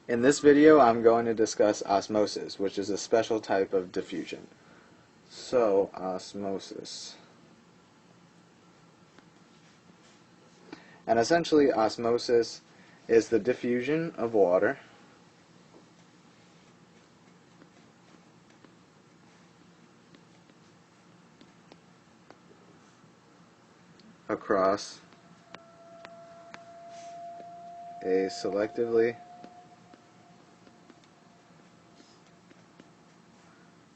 In this video, I'm going to discuss osmosis, which is a special type of diffusion. So, osmosis. And essentially, osmosis is the diffusion of water across a selectively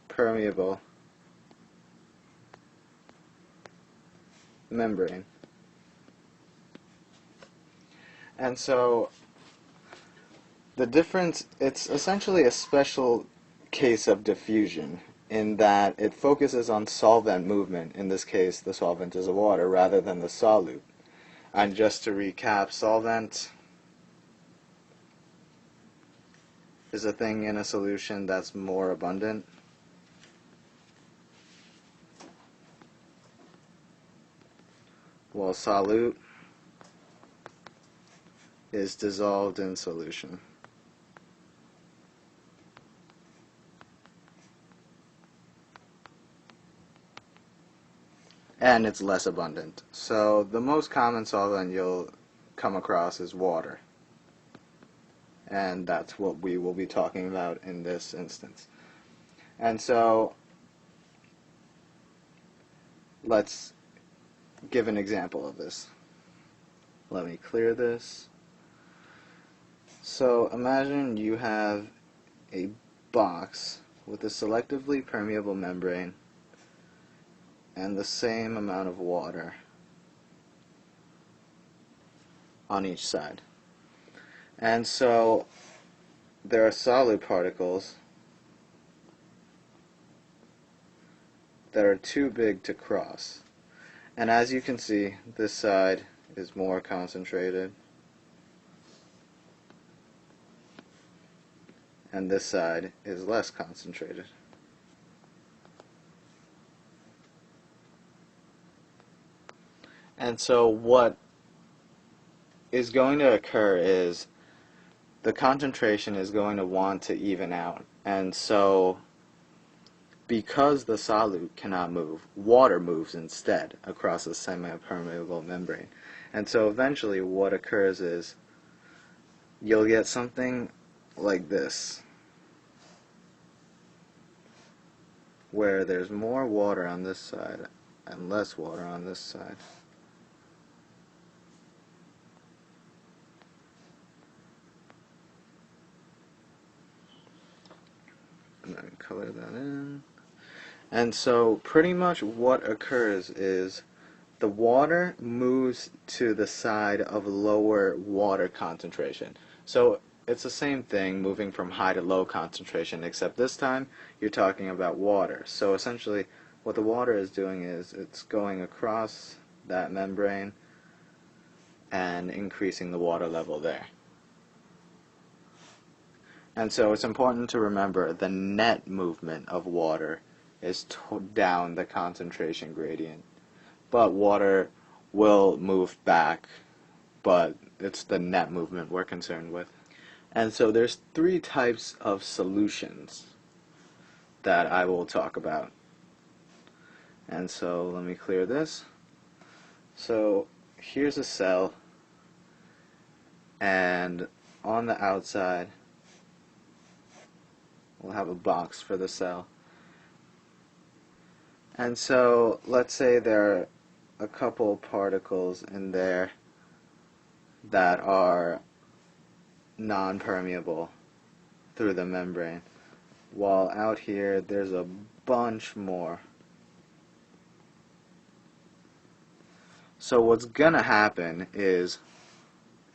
permeable membrane. And so the difference, it's essentially a special case of diffusion in that it focuses on solvent movement. In this case, the solvent is water rather than the solute. And just to recap, solvent is a thing in a solution that's more abundant, while solute is dissolved in solution. And it's less abundant. So the most common solvent you'll come across is water. And that's what we will be talking about in this instance. And so let's give an example of this. Let me clear this. So imagine you have a box with a selectively permeable membrane and the same amount of water on each side. And so there are solid particles that are too big to cross. And as you can see, this side is more concentrated and this side is less concentrated. And so what is going to occur is the concentration is going to want to even out. And so because the solute cannot move, water moves instead across a semi-permeable membrane. And so eventually what occurs is you'll get something like this, where there's more water on this side and less water on this side. And then color that in. And so pretty much what occurs is the water moves to the side of lower water concentration. So it's the same thing moving from high to low concentration, except this time you're talking about water. So essentially what the water is doing is it's going across that membrane and increasing the water level there. And so it's important to remember the net movement of water is down the concentration gradient. But water will move back, but it's the net movement we're concerned with. And so there's three types of solutions that I will talk about. And so let me clear this. So here's a cell, and on the outside we'll have a box for the cell. And so let's say there are a couple particles in there that are non-permeable through the membrane, while out here there's a bunch more. So what's gonna happen is,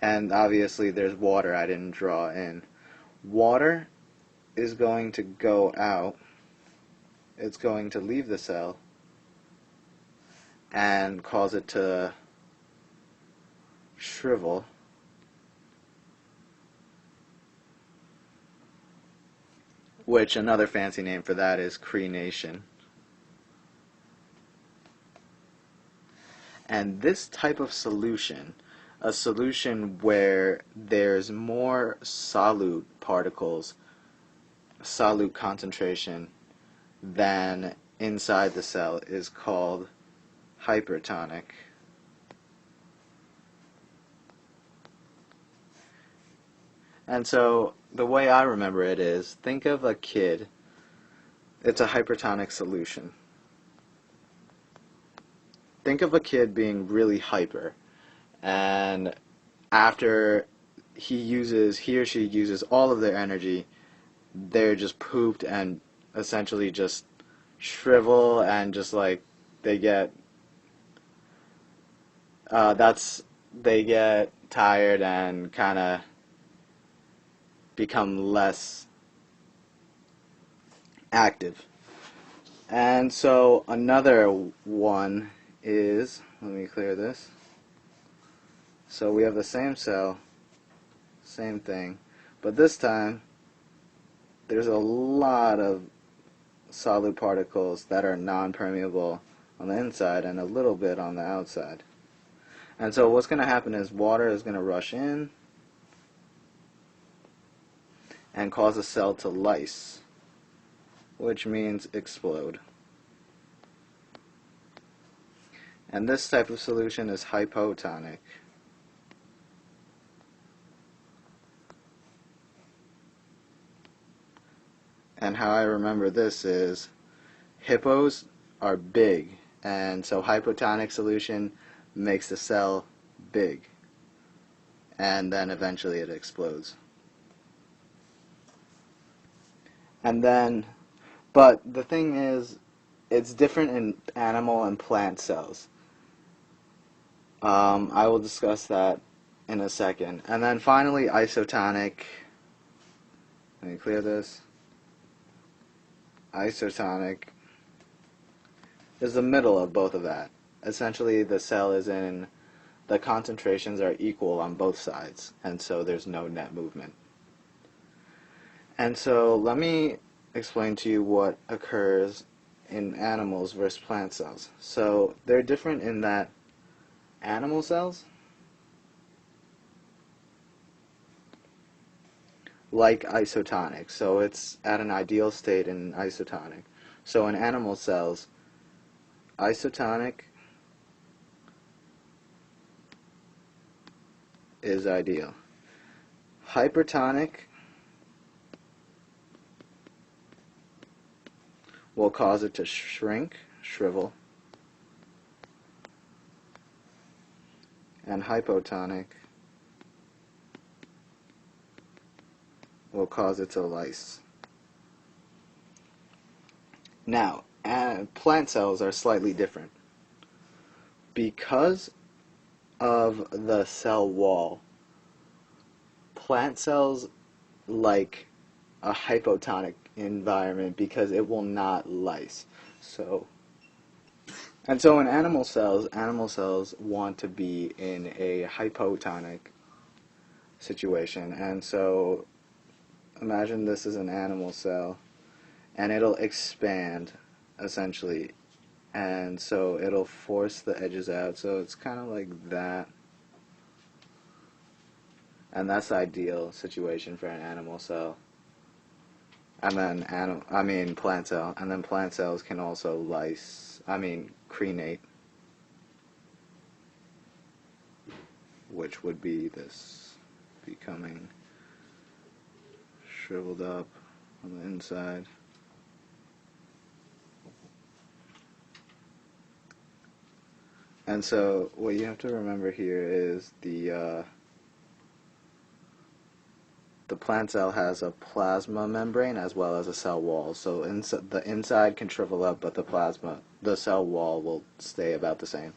and obviously there's water I didn't draw in, water is going to go out, it's going to leave the cell and cause it to shrivel, which another fancy name for that is crenation. And this type of solution a solution where there's more solute particles, solute concentration, than inside the cell is called hypertonic. And so the way I remember it is, think of a kid. It's a hypertonic solution. Think of a kid being really hyper, and after he or she uses all of their energy, they're just pooped and essentially just shrivel, and just like they get they get tired and kind of become less active. And so another one is, let me clear this. So we have the same cell, same thing, but this time there's a lot of solid particles that are non-permeable on the inside and a little bit on the outside. And so what's going to happen is water is going to rush in and cause a cell to lyse, which means explode. And this type of solution is hypotonic. And how I remember this is, hippos are big, and so hypotonic solution makes the cell big, and then eventually it explodes. And then, but the thing is, it's different in animal and plant cells. I will discuss that in a second. And then finally, isotonic. Let me clear this. Isotonic is the middle of both of that. Essentially, the cell is in, the concentrations are equal on both sides, and so there's no net movement. And so let me explain to you what occurs in animals versus plant cells. So they're different in that animal cells, like isotonic, so it's at an ideal state in isotonic. So in animal cells, isotonic is ideal. Hypertonic will cause it to shrink, shrivel, and hypotonic will cause it to lyse. Now, plant cells are slightly different. Because of the cell wall, plant cells like a hypotonic environment because it will not lyse. And so in animal cells want to be in a hypotonic situation. And so imagine this is an animal cell, and it'll expand essentially, and so it'll force the edges out, so it's kind of like that. And that's the ideal situation for an animal cell. And then plant cell. And then plant cells can also crenate, which would be this becoming shriveled up on the inside. And so what you have to remember here is the plant cell has a plasma membrane as well as a cell wall. So the inside can shrivel up, but the cell wall will stay about the same.